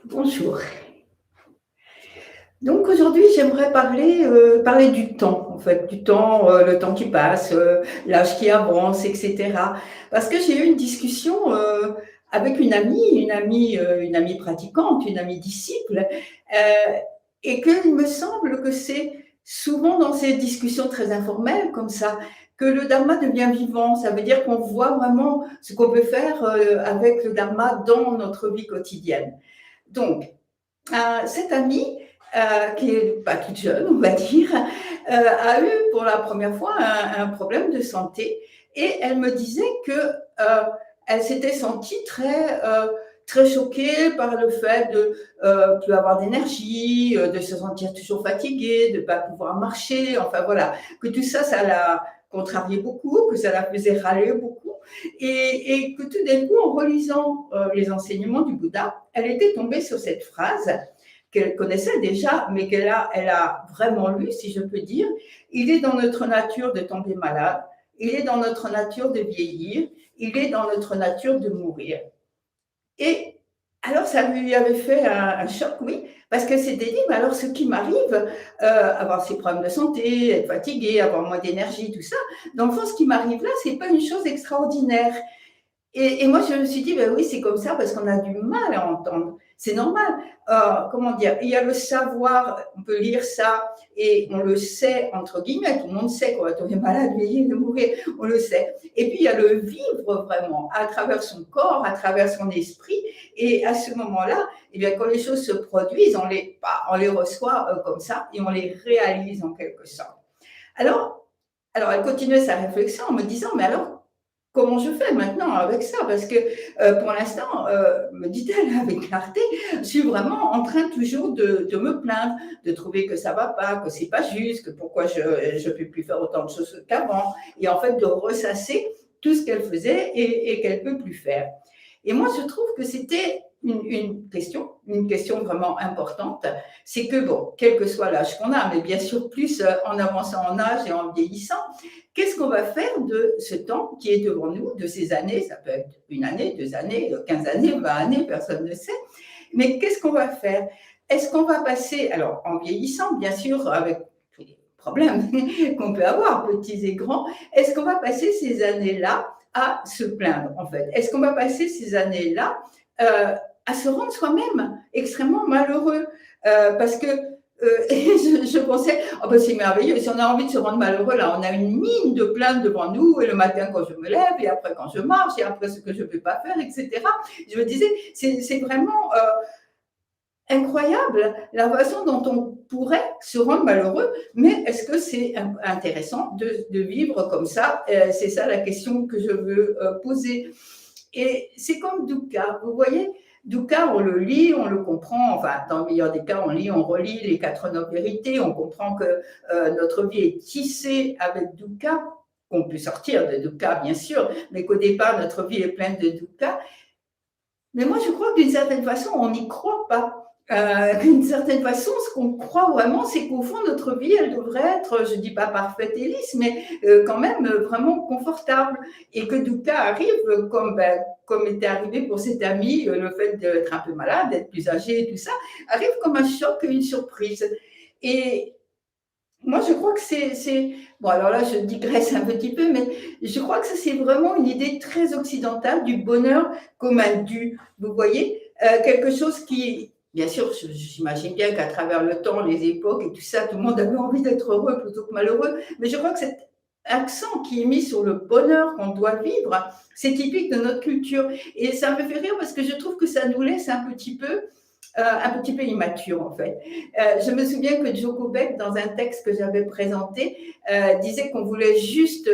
Bonjour. Donc aujourd'hui, j'aimerais parler du temps, en fait, du temps, le temps qui passe, l'âge qui avance et cetera. Parce que j'ai eu une discussion, avec une amie pratiquante, une amie disciple, et qu'il me semble que c'est souvent dans ces discussions très informelles comme ça, que le dharma devient vivant. Ça veut dire qu'on voit vraiment ce qu'on peut faire, avec le dharma dans notre vie quotidienne. Donc cette amie, qui est pas toute jeune, on va dire, a eu pour la première fois un problème de santé et elle me disait que elle s'était sentie très choquée par le fait de plus avoir d'énergie, de se sentir toujours fatiguée, de ne pas pouvoir marcher, enfin voilà, que tout ça, ça l'a contrariée beaucoup, que ça la faisait râler beaucoup et que tout d'un coup, en relisant les enseignements du Bouddha, elle était tombée sur cette phrase qu'elle connaissait déjà, mais elle a vraiment lu, si je peux dire. Il est dans notre nature de tomber malade, il est dans notre nature de vieillir, il est dans notre nature de mourir. Et alors, ça lui avait fait un choc, oui, parce qu'elle s'était dit, mais alors ce qui m'arrive, avoir ces problèmes de santé, être fatiguée, avoir moins d'énergie, tout ça, dans le fond, ce qui m'arrive là, c'est pas une chose extraordinaire. Et moi, je me suis dit, ben oui, c'est comme ça parce qu'on a du mal à entendre. C'est normal. Comment dire? Il y a le savoir, on peut lire ça et on le sait, entre guillemets, tout le monde sait qu'on va tomber malade, vieillir, de mourir, on le sait. Et puis, il y a le vivre vraiment à travers son corps, à travers son esprit. Et à ce moment-là, eh bien, quand les choses se produisent, on les reçoit comme ça et on les réalise en quelque sorte. Alors, alors elle continuait sa réflexion en me disant, mais alors, comment je fais maintenant avec ça? Parce que pour l'instant, me dit-elle avec clarté, je suis vraiment en train toujours de me plaindre, de trouver que ça va pas, que c'est pas juste, que pourquoi je ne peux plus faire autant de choses qu'avant, et en fait de ressasser tout ce qu'elle faisait et qu'elle peut plus faire. Et moi, je trouve que c'était une question vraiment importante. C'est que, bon, quel que soit l'âge qu'on a, mais bien sûr plus en avançant en âge et en vieillissant, qu'est-ce qu'on va faire de ce temps qui est devant nous, de ces années? Ça peut être une année, 2 années, 15 années, 20 années, personne ne sait. Mais qu'est-ce qu'on va faire? Est-ce qu'on va passer, alors en vieillissant, bien sûr, avec tous les problèmes qu'on peut avoir, petits et grands, est-ce qu'on va passer ces années-là à se plaindre, en fait? Est-ce qu'on va passer ces années-là à se rendre soi-même extrêmement malheureux? Parce que je pensais, oh ben c'est merveilleux, si on a envie de se rendre malheureux, là, on a une mine de plaintes devant nous, et le matin quand je me lève, et après quand je marche, et après ce que je ne peux pas faire, etc. Je me disais, c'est vraiment incroyable la façon dont on pourrait se rendre malheureux, mais est-ce que c'est intéressant de vivre comme ça? C'est ça la question que je veux poser. Et c'est comme Dukkha, vous voyez, Dukkha, on le lit, on le comprend, enfin, dans le meilleur des cas, on lit, on relit les 89 vérités, on comprend que notre vie est tissée avec Dukkha, qu'on peut sortir de Dukkha, bien sûr, mais qu'au départ, notre vie est pleine de Dukkha. Mais moi, je crois que d'une certaine façon, on n'y croit pas. D'une certaine façon, ce qu'on croit vraiment, c'est qu'au fond, notre vie, elle devrait être, je ne dis pas parfaite et lisse, mais quand même vraiment confortable. Et que Dukkha arrive, comme était arrivé pour cet ami, le fait d'être un peu malade, d'être plus âgé et tout ça, arrive comme un choc, une surprise. Et moi, je crois que bon, alors là, je digresse un petit peu, mais je crois que ça, c'est vraiment une idée très occidentale du bonheur comme un dû. Vous voyez, quelque chose qui, bien sûr, j'imagine bien qu'à travers le temps, les époques et tout ça, tout le monde avait envie d'être heureux plutôt que malheureux, mais je crois que cet accent qui est mis sur le bonheur qu'on doit vivre, c'est typique de notre culture. Et ça me fait rire parce que je trouve que ça nous laisse un petit peu immature en fait. Je me souviens que Joko Beck, dans un texte que j'avais présenté, disait qu'on voulait juste,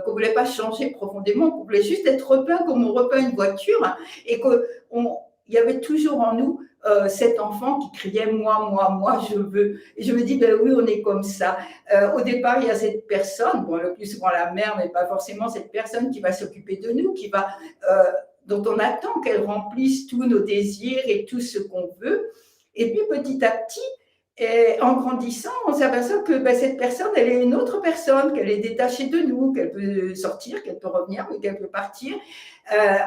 qu'on voulait pas changer profondément, qu'on voulait juste être repeint comme on repeint une voiture, hein, et qu'il y avait toujours en nous cet enfant qui criait moi, je veux. Et je me dis, ben oui, on est comme ça. Au départ, il y a cette personne, bon, le plus souvent la mère, mais pas forcément cette personne qui va s'occuper de nous, dont on attend qu'elle remplisse tous nos désirs et tout ce qu'on veut. Et puis petit à petit, Et en grandissant, on s'aperçoit que ben, cette personne, elle est une autre personne, qu'elle est détachée de nous, qu'elle peut sortir, qu'elle peut revenir, ou qu'elle peut partir.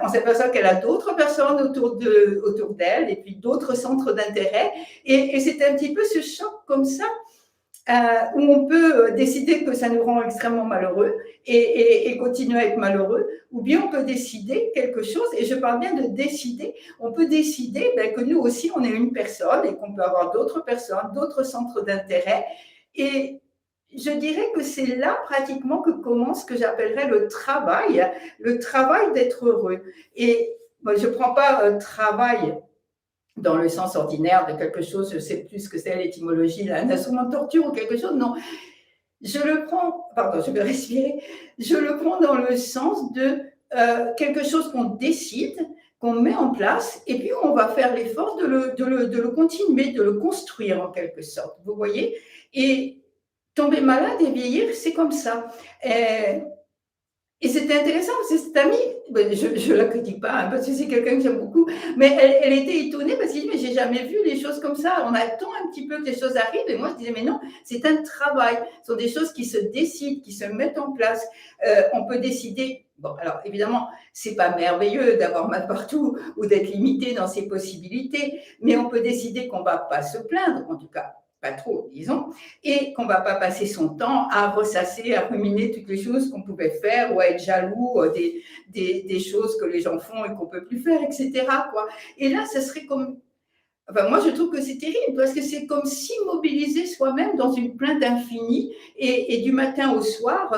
On s'aperçoit qu'elle a d'autres personnes autour d'elle et puis d'autres centres d'intérêt. Et c'est un petit peu ce choc comme ça où on peut décider que ça nous rend extrêmement malheureux et continuer à être malheureux, ou bien on peut décider quelque chose, et je parle bien de décider, on peut décider ben, que nous aussi on est une personne et qu'on peut avoir d'autres personnes, d'autres centres d'intérêt, et je dirais que c'est là pratiquement que commence ce que j'appellerais le travail d'être heureux. Et moi, je ne prends pas travail dans le sens ordinaire de quelque chose, je ne sais plus ce que c'est l'étymologie, un instrument de torture ou quelque chose, non. Je le prends, pardon, je vais respirer, je le prends dans le sens de quelque chose qu'on décide, qu'on met en place, et puis on va faire l'effort de le continuer, de le construire en quelque sorte, vous voyez. Et tomber malade et vieillir, c'est comme ça. Et c'était intéressant parce que cette amie, je ne la critique pas hein, parce que c'est quelqu'un que j'aime beaucoup, mais elle était étonnée parce qu'elle dit mais j'ai jamais vu les choses comme ça. On attend un petit peu que les choses arrivent et moi je disais mais non, c'est un travail. Ce sont des choses qui se décident, qui se mettent en place. On peut décider. Bon, alors évidemment, c'est pas merveilleux d'avoir mal partout ou d'être limité dans ses possibilités, mais on peut décider qu'on va pas se plaindre, en tout cas pas trop, disons, et qu'on ne va pas passer son temps à ressasser, à ruminer toutes les choses qu'on pouvait faire ou à être jaloux des choses que les gens font et qu'on ne peut plus faire, etc. Quoi. Et là, ce serait comme... Enfin, moi, je trouve que c'est terrible parce que c'est comme s'immobiliser soi-même dans une plainte infinie et du matin au soir,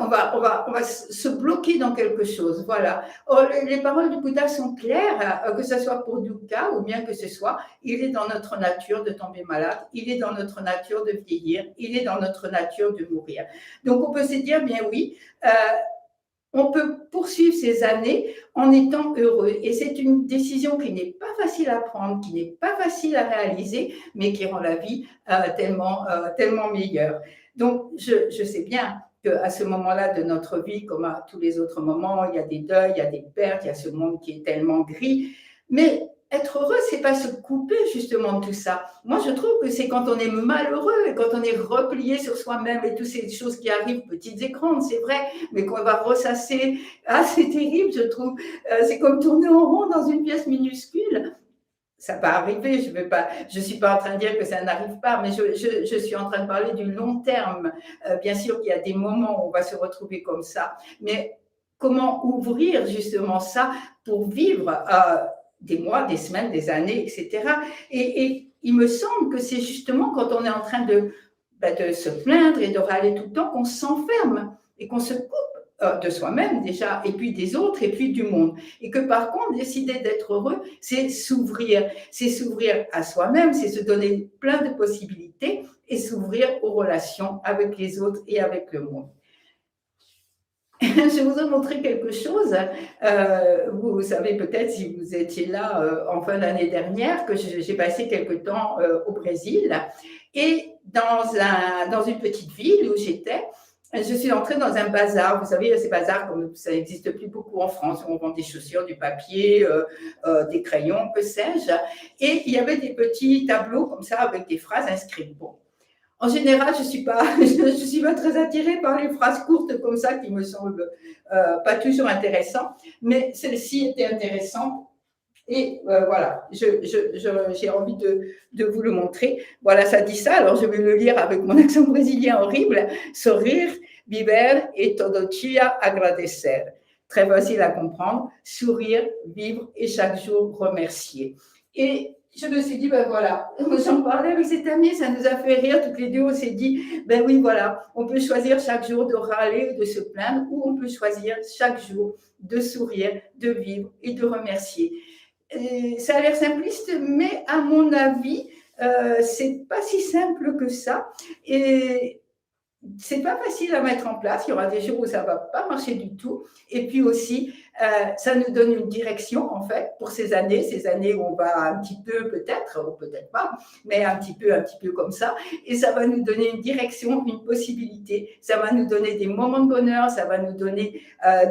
on va se bloquer dans quelque chose. Voilà. Or, les paroles du Bouddha sont claires, que ce soit pour Dukkha ou bien que ce soit, il est dans notre nature de tomber malade, il est dans notre nature de vieillir, il est dans notre nature de mourir. Donc, on peut se dire, bien oui, on peut poursuivre ces années en étant heureux. Et c'est une décision qui n'est pas facile à prendre, qui n'est pas facile à réaliser, mais qui rend la vie tellement meilleure. Donc, je sais bien qu'à ce moment-là de notre vie, comme à tous les autres moments, il y a des deuils, il y a des pertes, il y a ce monde qui est tellement gris. Mais être heureux, c'est pas se couper justement de tout ça. Moi, je trouve que c'est quand on est malheureux et quand on est replié sur soi-même et toutes ces choses qui arrivent, petites et grandes, c'est vrai, mais qu'on va ressasser. Ah, c'est terrible, je trouve. C'est comme tourner en rond dans une pièce minuscule. Ça va arriver, je suis pas en train de dire que ça n'arrive pas, mais je suis en train de parler du long terme. Bien sûr qu'il y a des moments où on va se retrouver comme ça, mais comment ouvrir justement ça pour vivre des mois, des semaines, des années, etc. Et il me semble que c'est justement quand on est en train de se plaindre et de râler tout le temps qu'on s'enferme et qu'on se coupe de soi-même déjà, et puis des autres, et puis du monde. Et que par contre, décider d'être heureux, c'est s'ouvrir à soi-même, c'est se donner plein de possibilités et s'ouvrir aux relations avec les autres et avec le monde. Je vous ai montré quelque chose. Vous savez peut-être, si vous étiez là en fin d'année dernière, que j'ai passé quelque temps au Brésil. Et dans une petite ville où j'étais, je suis entrée dans un bazar. Vous savez, ces bazars, comme ça n'existe plus beaucoup en France, où on vend des chaussures, du papier, des crayons, que sais-je. Et il y avait des petits tableaux comme ça avec des phrases inscrites. Bon. En général, je suis pas très attirée par les phrases courtes comme ça qui me semblent pas toujours intéressantes, mais celle-ci était intéressante. Et voilà, j'ai envie de vous le montrer. Voilà, ça dit ça. Alors, je vais le lire avec mon accent brésilien horrible. Sourire, vivre et todo dia agradecer. Très facile à comprendre. Sourire, vivre et chaque jour remercier. Et je me suis dit, ben voilà, j'en parlais avec cette amie, ça nous a fait rire, toutes les deux, on s'est dit, ben oui, voilà, on peut choisir chaque jour de râler, de se plaindre, ou on peut choisir chaque jour de sourire, de vivre et de remercier. Et ça a l'air simpliste, mais à mon avis, c'est pas si simple que ça. Et c'est pas facile à mettre en place. Il y aura des jours où ça va pas marcher du tout. Et puis aussi, Ça nous donne une direction, en fait, pour ces années où on va un petit peu peut-être, ou peut-être pas, mais un petit peu comme ça. Et ça va nous donner une direction, une possibilité. Ça va nous donner des moments de bonheur, ça va nous donner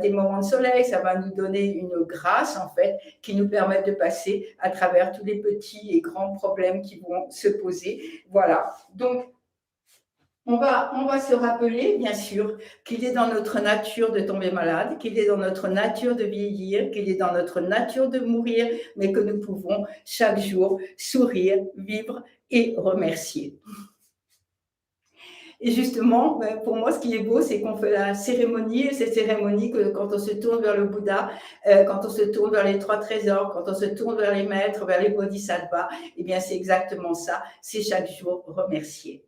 des moments de soleil, ça va nous donner une grâce, en fait, qui nous permettent de passer à travers tous les petits et grands problèmes qui vont se poser. Voilà. Donc, on va se rappeler, bien sûr, qu'il est dans notre nature de tomber malade, qu'il est dans notre nature de vieillir, qu'il est dans notre nature de mourir, mais que nous pouvons chaque jour sourire, vivre et remercier. Et justement, pour moi, ce qui est beau, c'est qu'on fait la cérémonie, et cette cérémonie, que quand on se tourne vers le Bouddha, quand on se tourne vers les trois trésors, quand on se tourne vers les maîtres, vers les bodhisattvas, eh bien, c'est exactement ça, c'est chaque jour remercier.